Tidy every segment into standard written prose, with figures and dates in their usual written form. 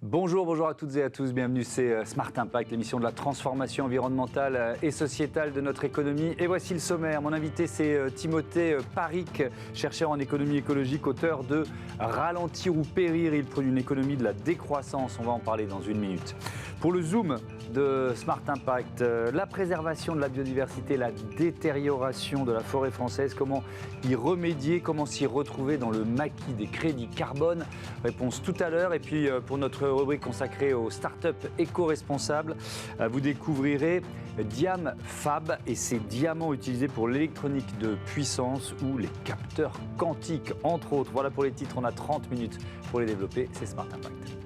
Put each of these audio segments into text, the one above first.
Bonjour à toutes et à tous, bienvenue, c'est Smart Impact, l'émission de la transformation environnementale et sociétale de notre économie. Et voici le sommaire, mon invité c'est Timothée Paric, chercheur en économie écologique, auteur de Ralentir ou périr, il produit une économie de la décroissance, on va en parler dans une minute. Pour le Zoom de Smart Impact, la préservation de la biodiversité, la détérioration de la forêt française, comment y remédier, comment s'y retrouver dans le maquis des crédits carbone, réponse tout à l'heure. Et puis pour notre rubrique consacrée aux startups éco-responsables, vous découvrirez Diam Fab et ses diamants utilisés pour l'électronique de puissance ou les capteurs quantiques, entre autres. Voilà pour les titres, on a 30 minutes pour les développer, c'est Smart Impact.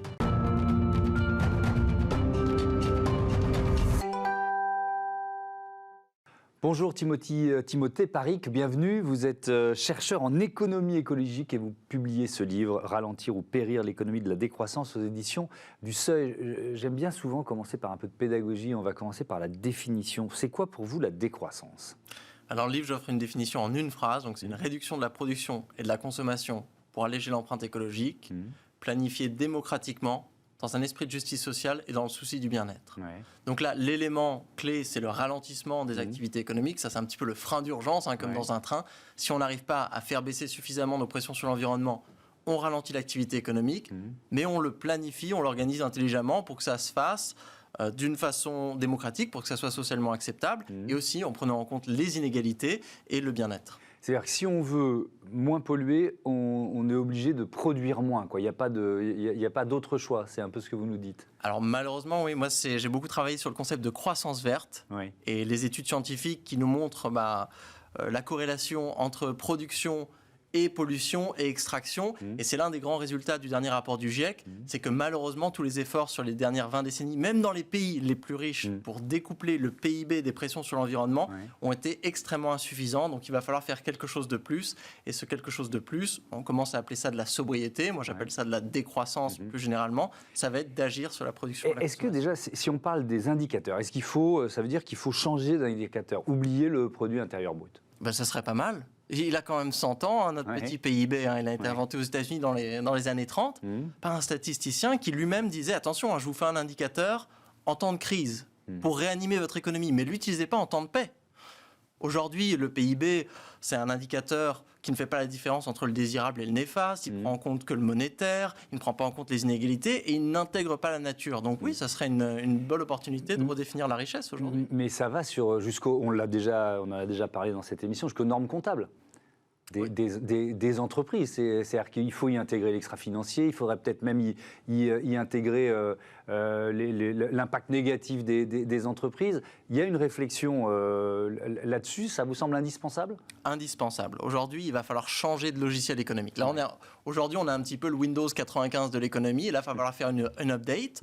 Bonjour Timothée Paric, bienvenue. Vous êtes chercheur en économie écologique et vous publiez ce livre, Ralentir ou périr, l'économie de la décroissance aux éditions du Seuil. J'aime bien souvent commencer par un peu de pédagogie, on va commencer par la définition. C'est quoi pour vous la décroissance ? Alors le livre, j'offre une définition en une phrase, donc c'est une réduction de la production et de la consommation pour alléger l'empreinte écologique, planifiée démocratiquement, dans un esprit de justice sociale et dans le souci du bien-être. Ouais. Donc là, l'élément clé, c'est le ralentissement des activités économiques. Ça, c'est un petit peu le frein d'urgence, comme dans un train. Si on n'arrive pas à faire baisser suffisamment nos pressions sur l'environnement, on ralentit l'activité économique, mais on le planifie, on l'organise intelligemment pour que ça se fasse d'une façon démocratique, pour que ça soit socialement acceptable, et aussi en prenant en compte les inégalités et le bien-être. C'est-à-dire que si on veut moins polluer, on est obligé de produire moins, quoi. Il n'y a pas d'autre choix, c'est un peu ce que vous nous dites. Alors malheureusement, oui, moi j'ai beaucoup travaillé sur le concept de croissance verte, et les études scientifiques qui nous montrent la corrélation entre production et pollution et extraction. Et c'est l'un des grands résultats du dernier rapport du GIEC, c'est que malheureusement, tous les efforts sur les dernières 20 décennies, même dans les pays les plus riches, pour découpler le PIB des pressions sur l'environnement, ont été extrêmement insuffisants. Donc il va falloir faire quelque chose de plus. Et ce quelque chose de plus, on commence à appeler ça de la sobriété. Moi, j'appelle ça de la décroissance plus généralement. Ça va être d'agir sur la production. Est-ce que déjà, si on parle des indicateurs, ça veut dire qu'il faut changer d'indicateur, oublier le produit intérieur brut ? Ça serait pas mal. Il a quand même 100 ans, notre petit PIB. Il a été inventé aux États-Unis dans les années 30 par un statisticien qui lui-même disait « Attention, je vous fais un indicateur en temps de crise pour réanimer votre économie, mais ne l'utilisez pas en temps de paix. » Aujourd'hui, le PIB, c'est un indicateur qui ne fait pas la différence entre le désirable et le néfaste. Il ne prend en compte que le monétaire, il ne prend pas en compte les inégalités et il n'intègre pas la nature. Donc oui, ça serait une bonne opportunité de redéfinir la richesse aujourd'hui. Mais ça va jusqu'au, on en a déjà parlé dans cette émission, jusqu'aux normes comptables. Des entreprises. C'est-à-dire qu'il faut y intégrer l'extra-financier, il faudrait peut-être même y intégrer l'impact négatif des entreprises. Il y a une réflexion là-dessus, ça vous semble indispensable ? Indispensable. Aujourd'hui, il va falloir changer de logiciel économique. Là, aujourd'hui, on a un petit peu le Windows 95 de l'économie, et là, il va falloir faire une update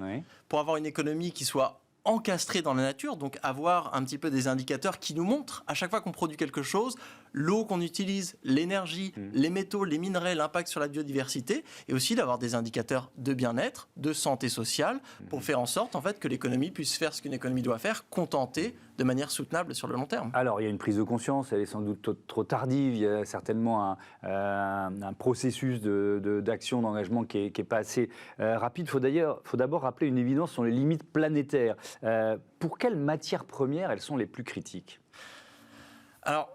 pour avoir une économie qui soit encastré dans la nature, donc avoir un petit peu des indicateurs qui nous montrent, à chaque fois qu'on produit quelque chose, l'eau qu'on utilise, l'énergie, les métaux, les minerais, l'impact sur la biodiversité, et aussi d'avoir des indicateurs de bien-être, de santé sociale, pour faire en sorte en fait, que l'économie puisse faire ce qu'une économie doit faire, contenter de manière soutenable sur le long terme. Alors, il y a une prise de conscience, elle est sans doute trop tardive, il y a certainement un processus d'action, d'engagement qui n'est pas assez rapide. Il faut d'abord rappeler une évidence sur les limites planétaires. Pour quelles matières premières elles sont les plus critiques ? Alors,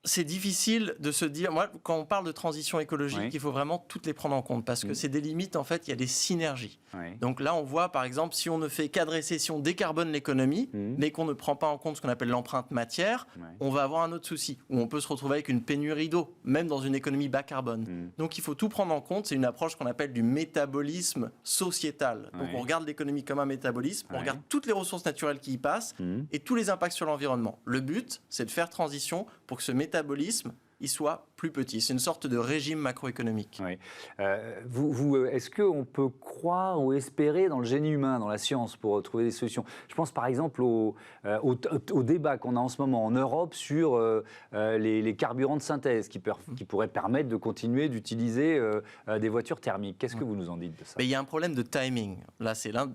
c'est difficile de se dire... Moi, quand on parle de transition écologique, il faut vraiment toutes les prendre en compte parce que c'est des limites, en fait, il y a des synergies. Donc là, on voit, par exemple, si on ne fait qu'adresser, si on décarbone l'économie, mais qu'on ne prend pas en compte ce qu'on appelle l'empreinte matière, on va avoir un autre souci, où on peut se retrouver avec une pénurie d'eau, même dans une économie bas carbone. Donc il faut tout prendre en compte, c'est une approche qu'on appelle du métabolisme sociétal. Donc on regarde l'économie comme un métabolisme, on regarde toutes les ressources naturelles qui y passent et tous les impacts sur l'environnement. Le but, c'est de faire transition pour que ce métabolisme il soit plus petit. C'est une sorte de régime macroéconomique. Oui. Est-ce qu'on peut croire ou espérer dans le génie humain, dans la science, pour trouver des solutions ? Je pense par exemple au débat qu'on a en ce moment en Europe sur les carburants de synthèse qui pourraient permettre de continuer d'utiliser des voitures thermiques. Qu'est-ce que vous nous en dites de ça ? Mais il y a un problème de timing. Là, c'est l'un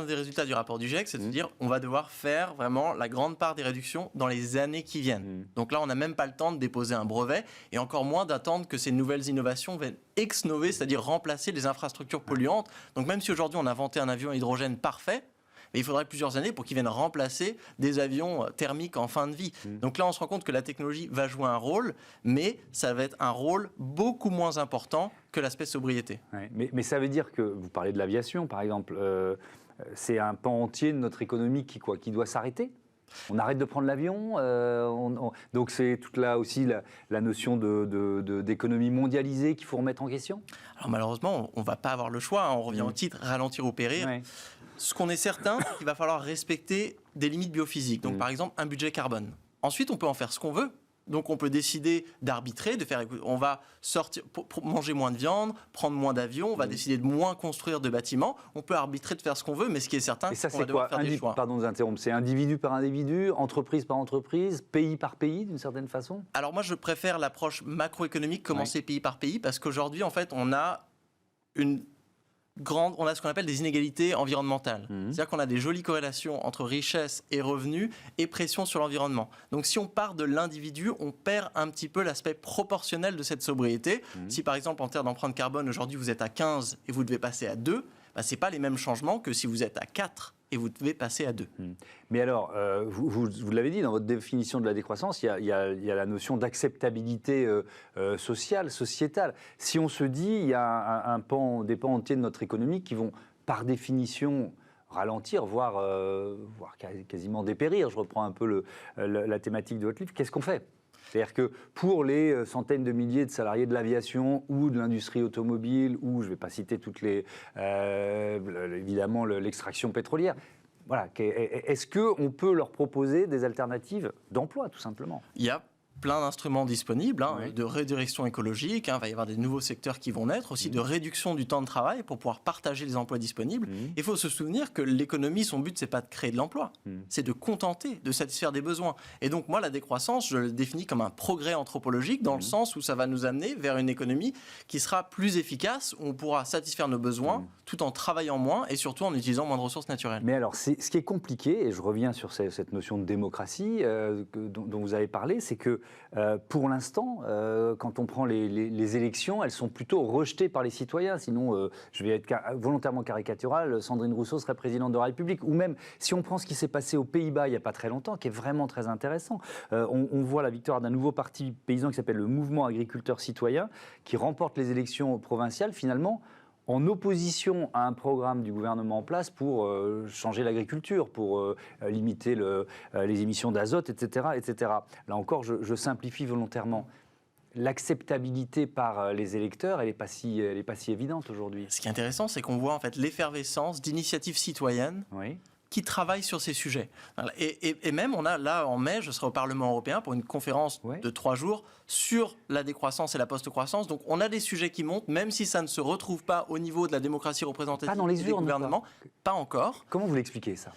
des résultats du rapport du GIEC, c'est de se dire on va devoir faire vraiment la grande part des réductions dans les années qui viennent. Donc là, on n'a même pas le temps de déposer un un brevet, et encore moins d'attendre que ces nouvelles innovations viennent ex-novo, c'est-à-dire remplacer les infrastructures polluantes. Donc même si aujourd'hui on a inventé un avion à hydrogène parfait, mais il faudrait plusieurs années pour qu'ils viennent remplacer des avions thermiques en fin de vie. Donc là, on se rend compte que la technologie va jouer un rôle, mais ça va être un rôle beaucoup moins important que l'aspect sobriété. Ouais, mais ça veut dire que, vous parlez de l'aviation par exemple, c'est un pan entier de notre économie qui doit s'arrêter. On arrête de prendre l'avion, donc c'est toute là aussi la notion d'économie mondialisée qu'il faut remettre en question. Alors malheureusement, on ne va pas avoir le choix, hein. On revient au titre, ralentir ou périr. Ouais. Ce qu'on est certain, c'est qu'il va falloir respecter des limites biophysiques. Donc par exemple, un budget carbone. Ensuite, on peut en faire ce qu'on veut. Donc on peut décider d'arbitrer, de faire, on va sortir, pour manger moins de viande, prendre moins d'avions, on va décider de moins construire de bâtiments. On peut arbitrer de faire ce qu'on veut, mais ce qui est certain, c'est qu'on va devoir faire des choix. Pardon de vous interrompre, c'est individu par individu, entreprise par entreprise, pays par pays, d'une certaine façon? Alors moi, je préfère l'approche macroéconomique, commencer pays par pays, parce qu'aujourd'hui, en fait, on a ce qu'on appelle des inégalités environnementales. C'est-à-dire qu'on a des jolies corrélations entre richesse et revenus et pression sur l'environnement. Donc si on part de l'individu, on perd un petit peu l'aspect proportionnel de cette sobriété. Si par exemple en termes d'empreinte carbone, aujourd'hui vous êtes à 15 et vous devez passer à 2, ce n'est pas les mêmes changements que si vous êtes à 4 et vous devez passer à 2. Mais alors, vous l'avez dit, dans votre définition de la décroissance, il y a la notion d'acceptabilité sociale, sociétale. Si on se dit, il y a des pans entiers de notre économie qui vont, par définition, ralentir, voire quasiment dépérir, je reprends un peu la thématique de votre livre, qu'est-ce qu'on fait ? C'est-à-dire que pour les centaines de milliers de salariés de l'aviation ou de l'industrie automobile, ou je ne vais pas citer toutes évidemment l'extraction pétrolière, voilà, est-ce qu'on peut leur proposer des alternatives d'emploi, tout simplement ? Il y a plein d'instruments disponibles, de redirection écologique, il va y avoir des nouveaux secteurs qui vont naître, aussi de réduction du temps de travail pour pouvoir partager les emplois disponibles. Il faut se souvenir que l'économie, son but, c'est pas de créer de l'emploi, c'est de contenter, de satisfaire des besoins. Et donc moi, la décroissance, je le définis comme un progrès anthropologique dans le sens où ça va nous amener vers une économie qui sera plus efficace, où on pourra satisfaire nos besoins tout en travaillant moins et surtout en utilisant moins de ressources naturelles. Mais alors, ce qui est compliqué, et je reviens sur cette notion de démocratie dont vous avez parlé, c'est que pour l'instant, quand on prend les élections, elles sont plutôt rejetées par les citoyens. Sinon, je vais être volontairement caricatural, Sandrine Rousseau serait présidente de la République. Ou même, si on prend ce qui s'est passé aux Pays-Bas il n'y a pas très longtemps, qui est vraiment très intéressant, on voit la victoire d'un nouveau parti paysan qui s'appelle le Mouvement Agriculteur Citoyen, qui remporte les élections provinciales, finalement, en opposition à un programme du gouvernement en place pour changer l'agriculture, pour limiter les émissions d'azote, etc., etc. Là encore, je simplifie volontairement. L'acceptabilité par les électeurs, elle n'est pas si évidente aujourd'hui. Ce qui est intéressant, c'est qu'on voit en fait l'effervescence d'initiatives citoyennes qui travaillent sur ces sujets. Et même, on a là, en mai, je serai au Parlement européen pour une conférence de 3 jours sur la décroissance et la post-croissance. Donc, on a des sujets qui montent, même si ça ne se retrouve pas au niveau de la démocratie représentative pas dans les des gouvernements. Pas encore. Comment vous l'expliquez, ça ?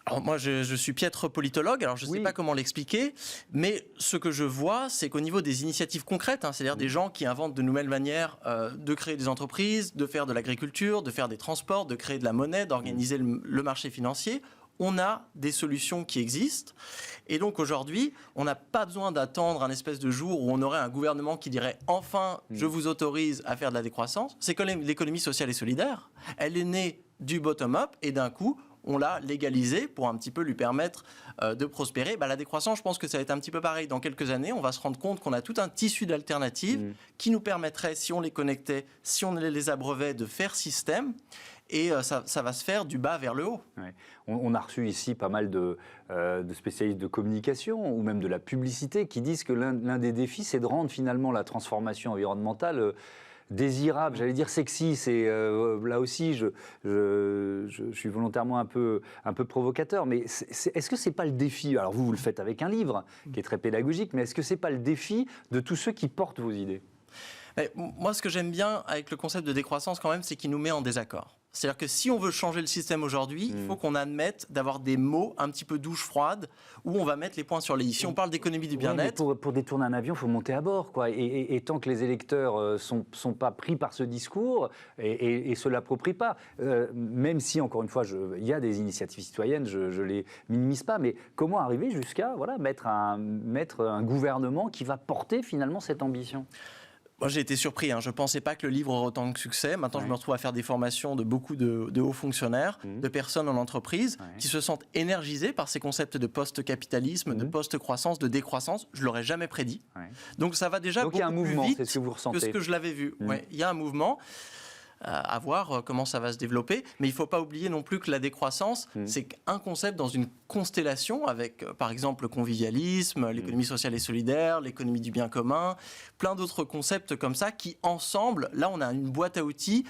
Alors moi, je suis piètre politologue, alors je ne sais pas comment l'expliquer, mais ce que je vois, c'est qu'au niveau des initiatives concrètes, c'est-à-dire des gens qui inventent de nouvelles manières de créer des entreprises, de faire de l'agriculture, de faire des transports, de créer de la monnaie, d'organiser le marché financier, on a des solutions qui existent. Et donc aujourd'hui, on n'a pas besoin d'attendre un espèce de jour où on aurait un gouvernement qui dirait « enfin, je vous autorise à faire de la décroissance ». C'est que l'économie sociale et solidaire, elle est née du bottom-up et d'un coup, on l'a légalisé pour un petit peu lui permettre de prospérer. La décroissance, je pense que ça va être un petit peu pareil. Dans quelques années, on va se rendre compte qu'on a tout un tissu d'alternatives qui nous permettrait, si on les connectait, si on les abreuvait, de faire système. Et ça va se faire du bas vers le haut. Ouais. On a reçu ici pas mal de spécialistes de communication ou même de la publicité qui disent que l'un des défis, c'est de rendre finalement la transformation environnementale désirable, j'allais dire sexy. C'est là aussi, je suis volontairement un peu provocateur, mais est-ce que c'est pas le défi? Alors vous le faites avec un livre qui est très pédagogique, mais est-ce que c'est pas le défi de tous ceux qui portent vos idées? Moi, ce que j'aime bien avec le concept de décroissance, quand même, c'est qu'il nous met en désaccord. C'est-à-dire que si on veut changer le système aujourd'hui, il faut qu'on admette d'avoir des mots un petit peu douche froide où on va mettre les points sur les i. Si on parle d'économie du bien-être... Pour détourner un avion, il faut monter à bord, quoi. Et tant que les électeurs sont pas pris par ce discours et se l'approprient pas, même si, encore une fois, il y a des initiatives citoyennes, je les minimise pas, mais comment arriver jusqu'à mettre un gouvernement qui va porter finalement cette ambition ? Moi, j'ai été surpris. Je ne pensais pas que le livre aurait autant de succès. Maintenant, je me retrouve à faire des formations de beaucoup de hauts fonctionnaires, de personnes en entreprise qui se sentent énergisées par ces concepts de post-capitalisme, de post-croissance, de décroissance. Je ne l'aurais jamais prédit. Donc, ça va déjà beaucoup plus vite c'est ce que vous ressentez. que ce que je l'avais vu. Il y a un mouvement. À voir comment ça va se développer. Mais il ne faut pas oublier non plus que la décroissance, c'est un concept dans une constellation avec, par exemple, le convivialisme, l'économie sociale et solidaire, l'économie du bien commun, plein d'autres concepts comme ça qui, ensemble, là, on a une boîte à outils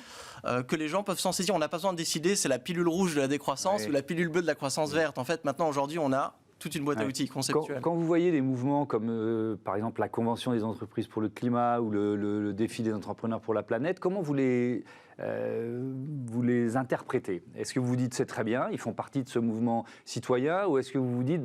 que les gens peuvent s'en saisir. On n'a pas besoin de décider, c'est la pilule rouge de la décroissance ou la pilule bleue de la croissance verte. En fait, maintenant, aujourd'hui, on a toute une boîte à outils conceptuelle. Quand vous voyez des mouvements comme, par exemple, la Convention des entreprises pour le climat ou le défi des entrepreneurs pour la planète, comment vous les interprétez ? Est-ce que vous vous dites c'est très bien, ils font partie de ce mouvement citoyen, ou est-ce que vous vous dites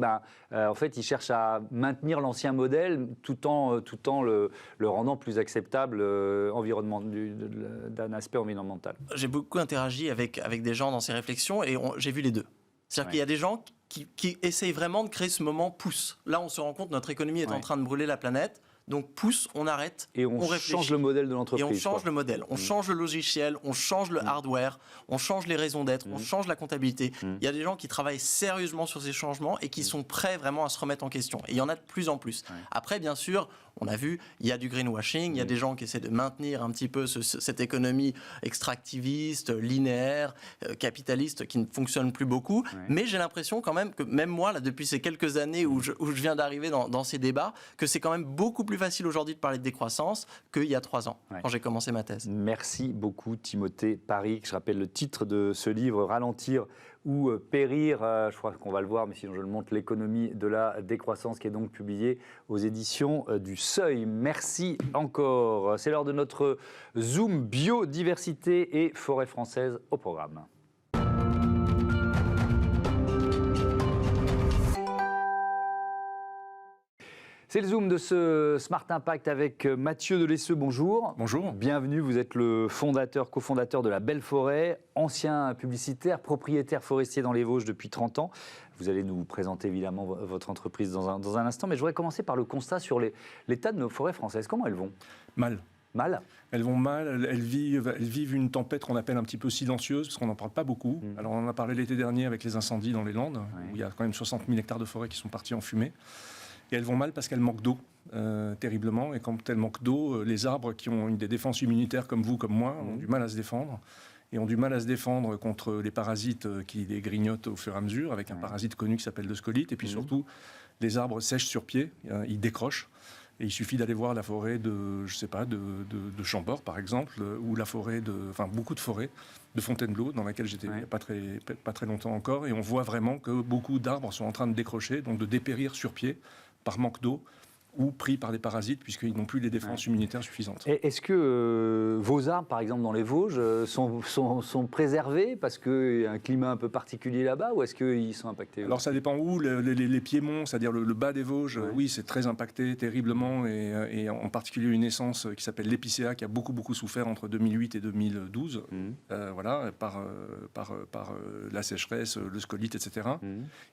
en fait ils cherchent à maintenir l'ancien modèle tout en le rendant plus acceptable d'un aspect environnemental ? J'ai beaucoup interagi avec des gens dans ces réflexions et j'ai vu les deux. C'est-à-dire qu'il y a des gens qui essayent vraiment de créer ce moment pouce. Là, on se rend compte que notre économie est en train de brûler la planète. Donc, pousse, on arrête, et on change le modèle de l'entreprise. Et on change le modèle, on change le logiciel, on change le hardware, on change les raisons d'être, on change la comptabilité. Il y a des gens qui travaillent sérieusement sur ces changements et qui sont prêts vraiment à se remettre en question. Et il y en a de plus en plus. Après, bien sûr, on a vu, il y a du greenwashing, il y a des gens qui essaient de maintenir un petit peu cette économie extractiviste, linéaire, capitaliste, qui ne fonctionne plus beaucoup. Mais j'ai l'impression quand même que, même moi, là, depuis ces quelques années où je viens d'arriver dans ces débats, que c'est quand même beaucoup plus facile aujourd'hui de parler de décroissance qu'il y a 3 ans, quand j'ai commencé ma thèse. Merci beaucoup, Timothée Paric. Je rappelle le titre de ce livre, Ralentir ou périr, je crois qu'on va le voir, mais sinon je le montre, l'économie de la décroissance, qui est donc publié aux éditions du Seuil. Merci encore. C'est l'heure de notre Zoom biodiversité et forêt française au programme. C'est le Zoom de ce Smart Impact avec Mathieu Delesseux. Bonjour. Bonjour. Bienvenue, vous êtes le cofondateur de La Belle Forêt, ancien publicitaire, propriétaire forestier dans les Vosges depuis 30 ans. Vous allez nous présenter évidemment votre entreprise dans un instant, mais je voudrais commencer par le constat sur l'état de nos forêts françaises. Comment elles vont ? Mal. Mal ? Elles vont mal, elles vivent une tempête qu'on appelle un petit peu silencieuse, parce qu'on n'en parle pas beaucoup. Alors on en a parlé l'été dernier avec les incendies dans les Landes, où il y a quand même 60 000 hectares de forêt qui sont partis en fumée. Et elles vont mal parce qu'elles manquent d'eau, terriblement. Et quand elles manquent d'eau, les arbres qui ont des défenses immunitaires comme vous, comme moi, ont du mal à se défendre. Et ont du mal à se défendre contre les parasites qui les grignotent au fur et à mesure, avec un parasite connu qui s'appelle le scolite. Et puis surtout, les arbres sèchent sur pied, ils décrochent. Et il suffit d'aller voir la forêt de Chambord, par exemple, ou la forêt beaucoup de forêts de Fontainebleau, dans laquelle j'étais il n'y a pas très longtemps encore. Et on voit vraiment que beaucoup d'arbres sont en train de décrocher, donc de dépérir sur pied, par manque d'eau, ou pris par des parasites, puisqu'ils n'ont plus les défenses immunitaires suffisantes. Est-ce que vos arbres, par exemple, dans les Vosges, sont préservés parce qu'il y a un climat un peu particulier là-bas, ou est-ce qu'ils sont impactés ? Alors ça dépend où. Les piémonts, c'est-à-dire le bas des Vosges, oui, c'est très impacté, terriblement, et en particulier une essence qui s'appelle l'épicéa, qui a beaucoup souffert entre 2008 et 2012, par la sécheresse, le scolite, etc.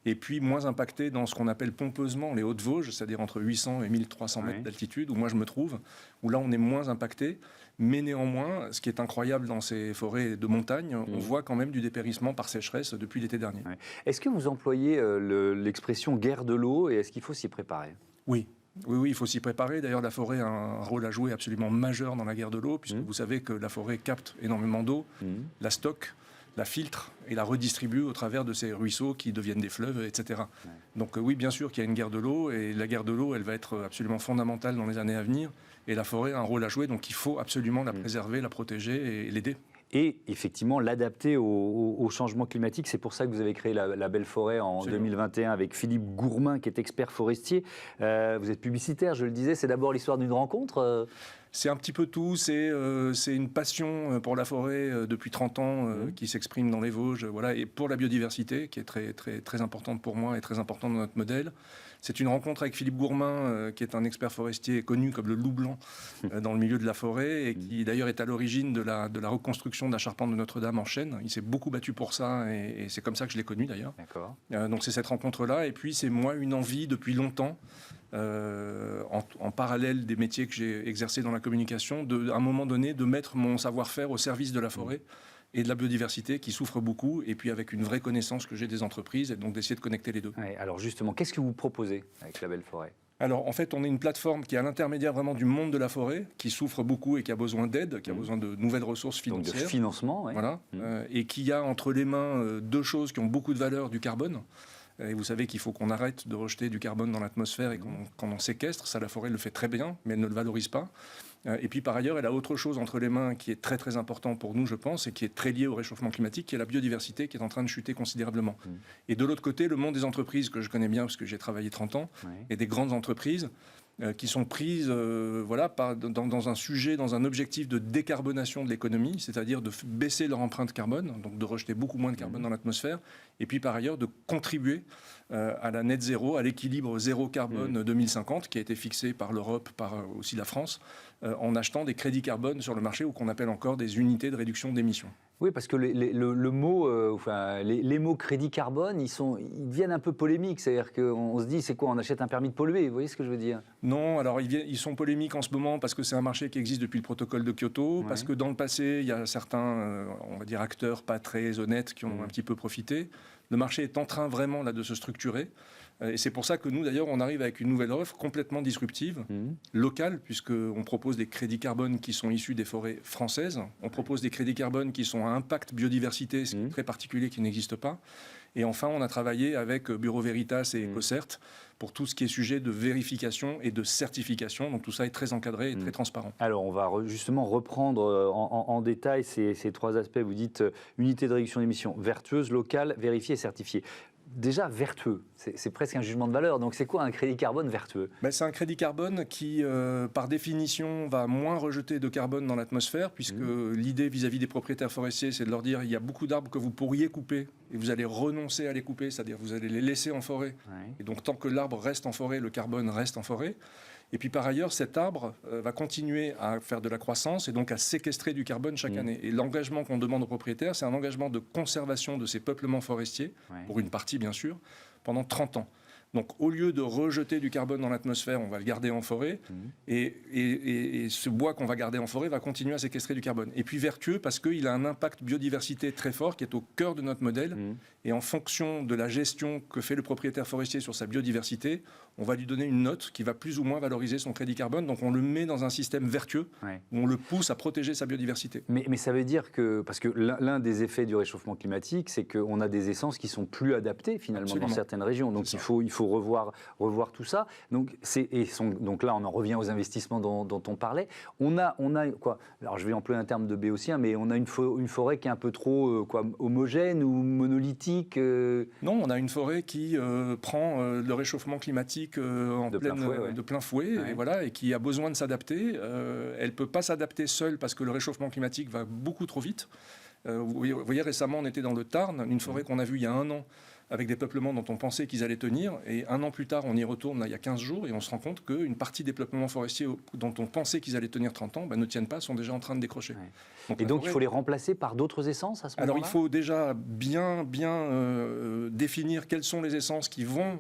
Et puis moins impacté dans ce qu'on appelle pompeusement les Hautes-Vosges, c'est-à-dire entre 800 et 1300 mètres d'altitude, où moi je me trouve, où là on est moins impacté, mais néanmoins, ce qui est incroyable dans ces forêts de montagne, on voit quand même du dépérissement par sécheresse depuis l'été dernier. Est-ce que vous employez l'expression guerre de l'eau, et est-ce qu'il faut s'y préparer ? Oui, il faut s'y préparer. D'ailleurs, la forêt a un rôle à jouer absolument majeur dans la guerre de l'eau, puisque vous savez que la forêt capte énormément d'eau, la stocke, la filtre et la redistribue au travers de ces ruisseaux qui deviennent des fleuves, etc. Donc oui, bien sûr qu'il y a une guerre de l'eau, et la guerre de l'eau, elle va être absolument fondamentale dans les années à venir, et la forêt a un rôle à jouer, donc il faut absolument la préserver, la protéger et l'aider. et effectivement l'adapter au changement climatique. C'est pour ça que vous avez créé la Belle Forêt en 2021 avec Philippe Gourmin, qui est expert forestier. Vous êtes publicitaire, je le disais, c'est d'abord l'histoire d'une rencontre C'est un petit peu tout, c'est une passion pour la forêt depuis 30 ans qui s'exprime dans les Vosges, voilà, et pour la biodiversité, qui est très, très, très importante pour moi et très importante dans notre modèle. C'est une rencontre avec Philippe Gourmin, qui est un expert forestier connu comme le loup blanc dans le milieu de la forêt, et qui d'ailleurs est à l'origine de la reconstruction de la charpente de Notre-Dame en chêne. Il s'est beaucoup battu pour ça, et c'est comme ça que je l'ai connu d'ailleurs. Donc c'est cette rencontre-là, et puis c'est moi une envie depuis longtemps, en parallèle des métiers que j'ai exercés dans la communication, à un moment donné, de mettre mon savoir-faire au service de la forêt et de la biodiversité qui souffre beaucoup, et puis avec une vraie connaissance que j'ai des entreprises, et donc d'essayer de connecter les deux. Ouais, alors justement, qu'est-ce que vous proposez avec la Belle Forêt ? Alors en fait, on est une plateforme qui est à l'intermédiaire vraiment du monde de la forêt, qui souffre beaucoup et qui a besoin d'aide, qui a besoin de nouvelles ressources financières. Donc de financement, oui. Voilà, et qui a entre les mains deux choses qui ont beaucoup de valeur, du carbone. Et vous savez qu'il faut qu'on arrête de rejeter du carbone dans l'atmosphère et qu'on en séquestre. Ça, la forêt le fait très bien, mais elle ne le valorise pas. Et puis par ailleurs, elle a autre chose entre les mains qui est très très important pour nous, je pense, et qui est très lié au réchauffement climatique, qui est la biodiversité, qui est en train de chuter considérablement. Et de l'autre côté, le monde des entreprises, que je connais bien parce que j'ai travaillé 30 ans, et des grandes entreprises qui sont prises dans un sujet, dans un objectif de décarbonation de l'économie, c'est-à-dire de baisser leur empreinte carbone, donc de rejeter beaucoup moins de carbone dans l'atmosphère, et puis par ailleurs de contribuer à la net zéro, à l'équilibre zéro carbone 2050, qui a été fixé par l'Europe, par aussi la France, en achetant des crédits carbone sur le marché, ou qu'on appelle encore des unités de réduction d'émissions. Oui, parce que le mot, les mots crédit carbone, ils deviennent un peu polémiques. C'est-à-dire qu'on se dit, c'est quoi, on achète un permis de polluer? Vous voyez ce que je veux dire? Non, alors ils sont polémiques en ce moment parce que c'est un marché qui existe depuis le protocole de Kyoto, parce que dans le passé, il y a certains, on va dire, acteurs pas très honnêtes qui ont un petit peu profité. Le marché est en train vraiment là de se structurer. Et c'est pour ça que nous, d'ailleurs, on arrive avec une nouvelle offre complètement disruptive, locale, puisqu'on propose des crédits carbone qui sont issus des forêts françaises. On propose des crédits carbone qui sont à impact biodiversité, ce qui est très particulier, qui n'existe pas. Et enfin, on a travaillé avec Bureau Veritas et EcoCert pour tout ce qui est sujet de vérification et de certification. Donc tout ça est très encadré et très transparent. Alors on va justement reprendre en détail ces trois aspects. Vous dites unité de réduction d'émissions vertueuse, locale, vérifiée et certifiée. Déjà vertueux, c'est presque un jugement de valeur. Donc c'est quoi un crédit carbone vertueux? C'est un crédit carbone qui, par définition, va moins rejeter de carbone dans l'atmosphère, puisque l'idée vis-à-vis des propriétaires forestiers, c'est de leur dire il y a beaucoup d'arbres que vous pourriez couper, et vous allez renoncer à les couper, c'est-à-dire vous allez les laisser en forêt. Et donc tant que l'arbre reste en forêt, le carbone reste en forêt. Et puis par ailleurs, cet arbre va continuer à faire de la croissance et donc à séquestrer du carbone chaque année. Et l'engagement qu'on demande aux propriétaires, c'est un engagement de conservation de ces peuplements forestiers, pour une partie bien sûr, pendant 30 ans. Donc au lieu de rejeter du carbone dans l'atmosphère, on va le garder en forêt, et ce bois qu'on va garder en forêt va continuer à séquestrer du carbone. Et puis vertueux parce qu'il a un impact biodiversité très fort qui est au cœur de notre modèle, et en fonction de la gestion que fait le propriétaire forestier sur sa biodiversité, on va lui donner une note qui va plus ou moins valoriser son crédit carbone. Donc on le met dans un système vertueux, où on le pousse à protéger sa biodiversité. Mais ça veut dire que, parce que l'un des effets du réchauffement climatique, c'est qu'on a des essences qui sont plus adaptées finalement dans certaines régions. Donc il faut revoir tout ça. Donc là, on en revient aux investissements dont on parlait. On a quoi? Alors je vais employer un terme de béotien, mais on a une forêt qui est un peu trop homogène ou monolithique. Non, on a une forêt qui prend le réchauffement climatique de plein fouet, et qui a besoin de s'adapter. Elle ne peut pas s'adapter seule parce que le réchauffement climatique va beaucoup trop vite. Vous voyez, récemment, on était dans le Tarn, une forêt qu'on a vue il y a 1 an, avec des peuplements dont on pensait qu'ils allaient tenir. Et 1 an plus tard, on y retourne, là, il y a 15 jours, et on se rend compte qu'une partie des peuplements forestiers dont on pensait qu'ils allaient tenir 30 ans ne tiennent pas, sont déjà en train de décrocher. Donc il faut les remplacer par d'autres essences à ce moment-là? Alors il faut déjà bien définir quelles sont les essences qui vont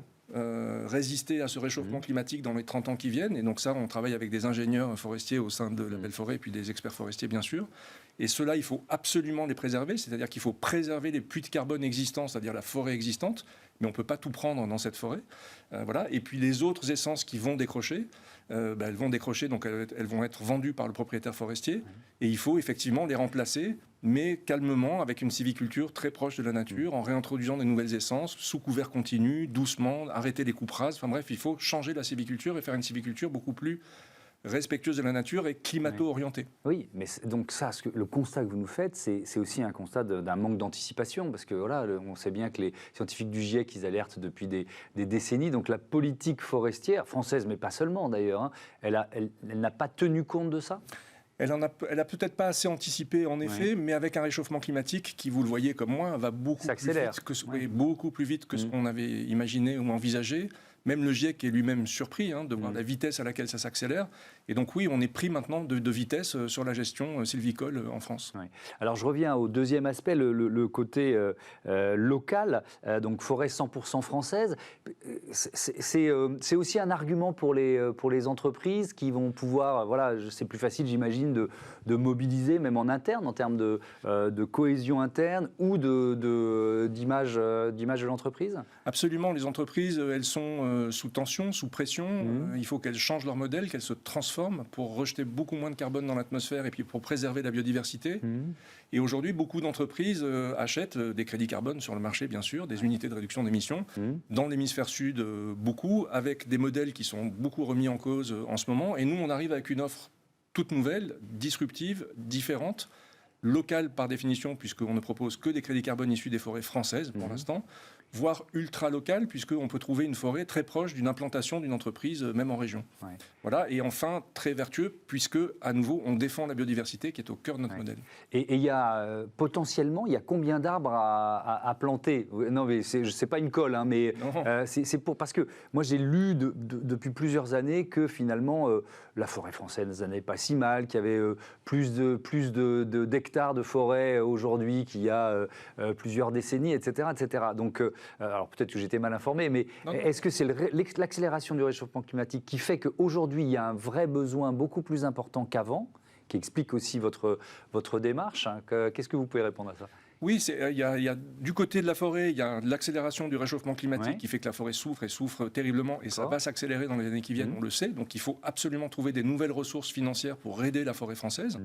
résister à ce réchauffement climatique dans les 30 ans qui viennent. Et donc ça, on travaille avec des ingénieurs forestiers au sein de la Belle Forêt, et puis des experts forestiers, bien sûr. Et ceux-là, il faut absolument les préserver, c'est-à-dire qu'il faut préserver les puits de carbone existants, c'est-à-dire la forêt existante, mais on ne peut pas tout prendre dans cette forêt. Voilà. Et puis les autres essences qui vont décrocher, elles vont décrocher, donc elles vont être vendues par le propriétaire forestier, et il faut effectivement les remplacer, mais calmement, avec une sylviculture très proche de la nature, en réintroduisant des nouvelles essences, sous couvert continu, doucement, arrêter les coupes rases. Enfin bref, il faut changer la sylviculture et faire une sylviculture beaucoup plus respectueuse de la nature et climato-orientée. Oui, mais donc ça, le constat que vous nous faites, c'est aussi un constat d'un manque d'anticipation, parce que voilà, on sait bien que les scientifiques du GIEC, ils alertent depuis des décennies, donc la politique forestière, française, mais pas seulement d'ailleurs, hein, elle n'a pas tenu compte de ça. Elle a peut-être pas assez anticipé, en effet, mais avec un réchauffement climatique qui, vous le voyez comme moi, va beaucoup plus vite que ce qu'on avait imaginé ou envisagé. Même le GIEC est lui-même surpris de voir la vitesse à laquelle ça s'accélère. Et donc oui, on est pris maintenant de vitesse sur la gestion sylvicole en France. Oui. Alors je reviens au deuxième aspect, le côté local, donc forêt 100% française. C'est aussi un argument pour les entreprises qui vont pouvoir, voilà, c'est plus facile j'imagine de mobiliser même en interne, en termes de cohésion interne ou d'image de l'entreprise. Absolument, les entreprises, elles sont sous tension, sous pression. Il faut qu'elles changent leur modèle, qu'elles se transforment pour rejeter beaucoup moins de carbone dans l'atmosphère et puis pour préserver la biodiversité. Et aujourd'hui, beaucoup d'entreprises achètent des crédits carbone sur le marché, bien sûr, des unités de réduction d'émissions. Dans l'hémisphère sud, beaucoup, avec des modèles qui sont beaucoup remis en cause en ce moment. Et nous, on arrive avec une offre toute nouvelle, disruptive, différente, locale par définition, puisqu'on ne propose que des crédits carbone issus des forêts françaises pour l'instant, voire ultra-locale, puisqu'on peut trouver une forêt très proche d'une implantation d'une entreprise, même en région. Ouais. Voilà. Et enfin, très vertueux, puisque, à nouveau, on défend la biodiversité qui est au cœur de notre modèle. Et il y a, potentiellement, il y a combien d'arbres à planter? Non, mais c'est pas une colle, hein, mais c'est parce que moi, j'ai lu depuis plusieurs années que, finalement, la forêt française n'allait pas si mal, qu'il y avait plus d'hectares de forêt aujourd'hui qu'il y a plusieurs décennies, etc. etc. Donc, alors peut-être que j'étais mal informé, mais est-ce que c'est l'accélération du réchauffement climatique qui fait qu'aujourd'hui, il y a un vrai besoin beaucoup plus important qu'avant, qui explique aussi votre démarche, hein? Qu'est-ce que vous pouvez répondre à ça? Oui, il y a du côté de la forêt, il y a l'accélération du réchauffement climatique qui fait que la forêt souffre et souffre terriblement, et ça va s'accélérer dans les années qui viennent, on le sait. Donc il faut absolument trouver des nouvelles ressources financières pour aider la forêt française.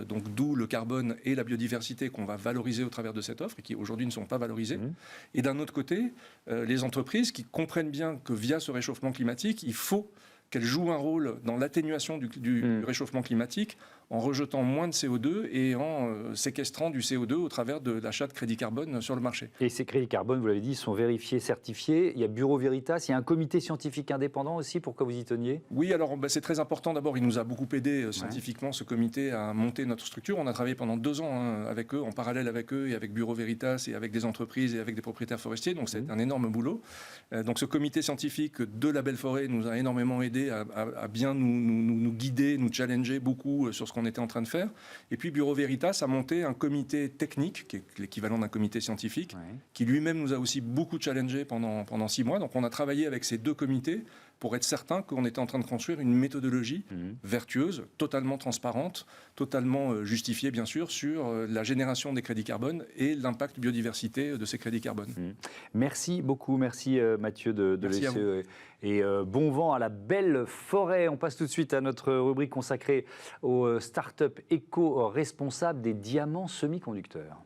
Donc d'où le carbone et la biodiversité qu'on va valoriser au travers de cette offre et qui aujourd'hui ne sont pas valorisées. Et d'un autre côté, les entreprises qui comprennent bien que via ce réchauffement climatique, il faut qu'elles jouent un rôle dans l'atténuation du réchauffement climatique en rejetant moins de CO2 et en séquestrant du CO2 au travers de l'achat de crédits carbone sur le marché. Et ces crédits carbone, vous l'avez dit, sont vérifiés, certifiés. Il y a Bureau Veritas, il y a un comité scientifique indépendant aussi pour que vous y teniez? Oui, alors c'est très important. D'abord, il nous a beaucoup aidé scientifiquement, ce comité, à monter notre structure. On a travaillé pendant 2 ans avec eux, en parallèle avec eux et avec Bureau Veritas et avec des entreprises et avec des propriétaires forestiers. Donc c'est un énorme boulot. Donc ce comité scientifique de la Belle Forêt nous a énormément aidé à bien nous guider, nous challenger beaucoup sur ce qu'on était en train de faire. Et puis Bureau Veritas a monté un comité technique, qui est l'équivalent d'un comité scientifique, qui lui-même nous a aussi beaucoup challengé pendant 6 mois. Donc on a travaillé avec ces 2 comités pour être certain qu'on était en train de construire une méthodologie vertueuse, totalement transparente, totalement justifiée bien sûr, sur la génération des crédits carbone et l'impact biodiversité de ces crédits carbone. Merci beaucoup, merci Mathieu de l'ECE. Et bon vent à la Belle Forêt. On passe tout de suite à notre rubrique consacrée aux startups éco-responsables des diamants semi-conducteurs.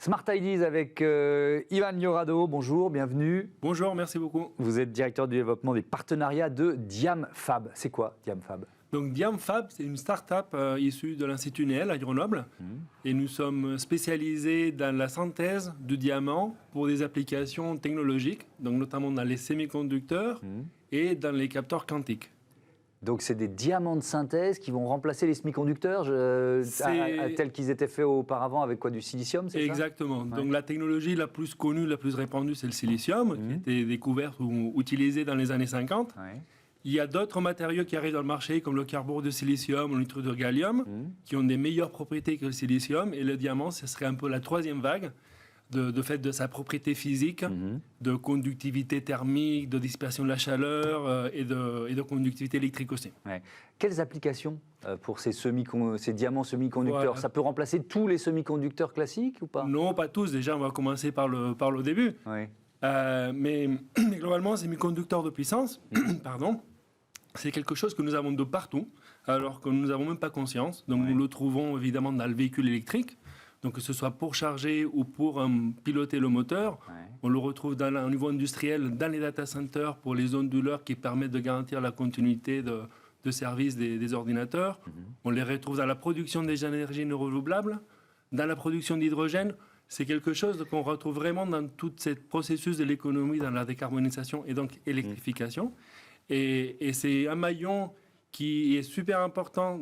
Smart Ideas avec Ivan Llorado. Bonjour, bienvenue. Bonjour, merci beaucoup. Vous êtes directeur du développement des partenariats de DiamFab. C'est quoi DiamFab ? Donc DiamFab, c'est une start-up issue de l'Institut Néel à Grenoble. Et nous sommes spécialisés dans la synthèse de diamants pour des applications technologiques, donc notamment dans les semi-conducteurs et dans les capteurs quantiques. Donc c'est des diamants de synthèse qui vont remplacer les semi-conducteurs tels qu'ils étaient faits auparavant avec quoi, du silicium, c'est ça ? Exactement. Donc la technologie la plus connue, la plus répandue, c'est le silicium, qui a été découvert ou utilisé dans les années 50. Il y a d'autres matériaux qui arrivent dans le marché, comme le carbure de silicium ou le nitrure de gallium, qui ont des meilleures propriétés que le silicium. Et le diamant, ce serait un peu la troisième vague de fait de sa propriété physique, de conductivité thermique, de dissipation de la chaleur et de conductivité électrique aussi. Quelles applications pour ces diamants semi-conducteurs ? Ça peut remplacer tous les semi-conducteurs classiques ou pas ? Non, pas tous. Déjà, on va commencer par le début. Mais globalement, ces semi-conducteurs de puissance, c'est quelque chose que nous avons de partout, alors que nous n'avons même pas conscience. Donc nous le trouvons évidemment dans le véhicule électrique. Donc que ce soit pour charger ou pour piloter le moteur, On le retrouve au niveau industriel, dans les data centers pour les zones douleurs qui permettent de garantir la continuité de service des ordinateurs. On les retrouve dans la production des énergies renouvelables, dans la production d'hydrogène. C'est quelque chose qu'on retrouve vraiment dans tout ce processus de l'économie, dans la décarbonisation et donc électrification. Et c'est un maillon qui est super important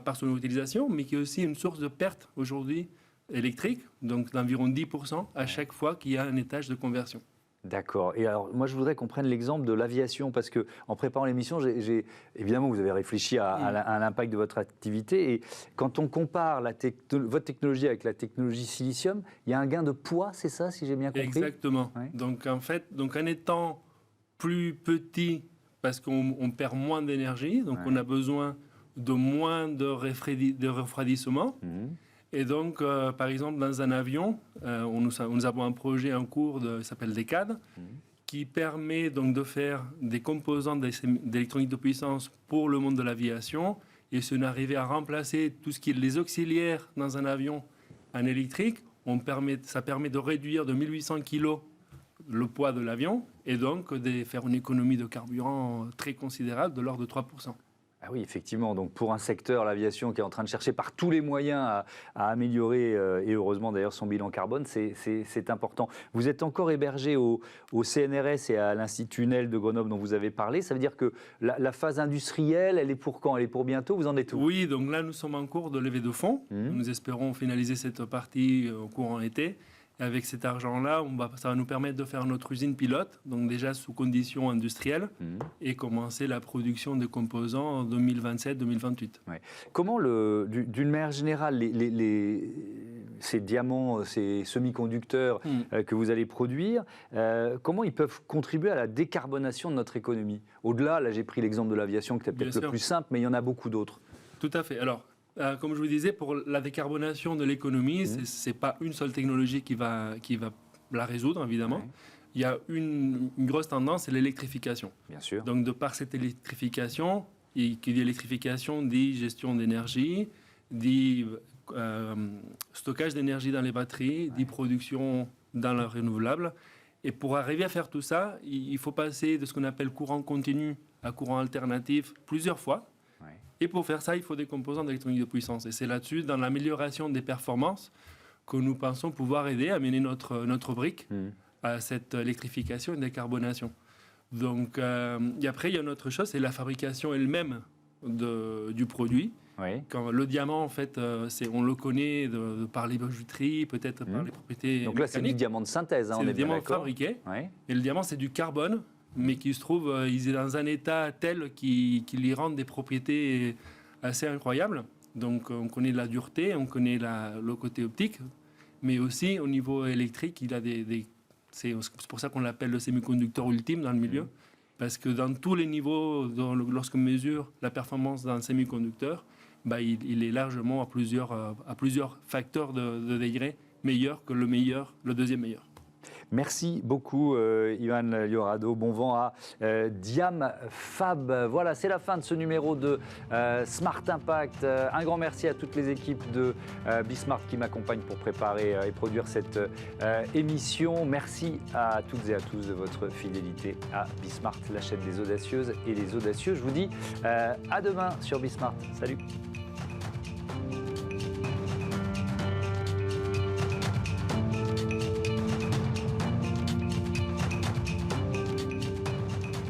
par son utilisation, mais qui est aussi une source de perte aujourd'hui électrique, donc d'environ 10% à chaque fois qu'il y a un étage de conversion. D'accord. Et alors, moi, je voudrais qu'on prenne l'exemple de l'aviation, parce que en préparant l'émission, évidemment, vous avez réfléchi à l'impact de votre activité. Et quand on compare votre technologie avec la technologie silicium, il y a un gain de poids, c'est ça, si j'ai bien compris? Exactement. Ouais. Donc, en fait, en étant plus petit, parce qu'on perd moins d'énergie, donc on a besoin de moins de refroidissement. Et donc, par exemple, dans un avion, nous avons un projet en cours qui s'appelle DECAD, qui permet donc de faire des composants d'électronique de puissance pour le monde de l'aviation. Et si on arrivait à remplacer tout ce qui est les auxiliaires dans un avion en électrique, ça permet de réduire de 1800 kg le poids de l'avion et donc de faire une économie de carburant très considérable de l'ordre de 3%. Ah oui, effectivement. Donc pour un secteur, l'aviation, qui est en train de chercher par tous les moyens à améliorer, et heureusement d'ailleurs, son bilan carbone, c'est important. Vous êtes encore hébergé au CNRS et à l'Institut NEL de Grenoble dont vous avez parlé. Ça veut dire que la phase industrielle, elle est pour quand? Elle est pour bientôt? Vous en êtes où? Oui, donc là, nous sommes en cours de levée de fonds. Nous espérons finaliser cette partie au courant été. Avec cet argent-là, ça va nous permettre de faire notre usine pilote, donc déjà sous conditions industrielles, et commencer la production de composants en 2027-2028. Ouais. Comment, d'une manière générale, ces diamants, ces semi-conducteurs que vous allez produire, comment ils peuvent contribuer à la décarbonation de notre économie? Au-delà, là j'ai pris l'exemple de l'aviation qui est peut-être le plus simple, mais il y en a beaucoup d'autres. Tout à fait. Alors, comme je vous disais, pour la décarbonation de l'économie, ce n'est pas une seule technologie qui va la résoudre, évidemment. Ouais. Il y a une grosse tendance, c'est l'électrification. Bien sûr. Donc, de par cette électrification, qui dit électrification, dit gestion d'énergie, dit stockage d'énergie dans les batteries, dit production dans le renouvelable. Et pour arriver à faire tout ça, il faut passer de ce qu'on appelle courant continu à courant alternatif plusieurs fois. Et pour faire ça, il faut des composants d'électronique de puissance. Et c'est là-dessus, dans l'amélioration des performances, que nous pensons pouvoir aider à mener notre brique à cette électrification et décarbonation. Donc, et après, il y a une autre chose, c'est la fabrication elle-même du produit. Oui. Quand le diamant, en fait, on le connaît par les bijouteries, peut-être par les propriétés. Donc là, c'est du diamant de synthèse, c'est on est bien diamant fabriqué. Oui. Et le diamant, c'est du carbone, mais qui se trouve, il est dans un état tel qu'il lui rend des propriétés assez incroyables. Donc, on connaît la dureté, on connaît le côté optique, mais aussi au niveau électrique, il a c'est pour ça qu'on l'appelle le semi-conducteur ultime dans le milieu, parce que dans tous les niveaux, lorsqu'on mesure la performance d'un semi-conducteur, il est largement à plusieurs facteurs de degrés meilleur que le deuxième meilleur. Merci beaucoup, Ivan Liorado. Bon vent à Diamfab. Voilà, c'est la fin de ce numéro de Smart Impact. Un grand merci à toutes les équipes de Bismart qui m'accompagnent pour préparer et produire cette émission. Merci à toutes et à tous de votre fidélité à Bismart, la chaîne des audacieuses et des audacieux. Je vous dis à demain sur Bismart. Salut.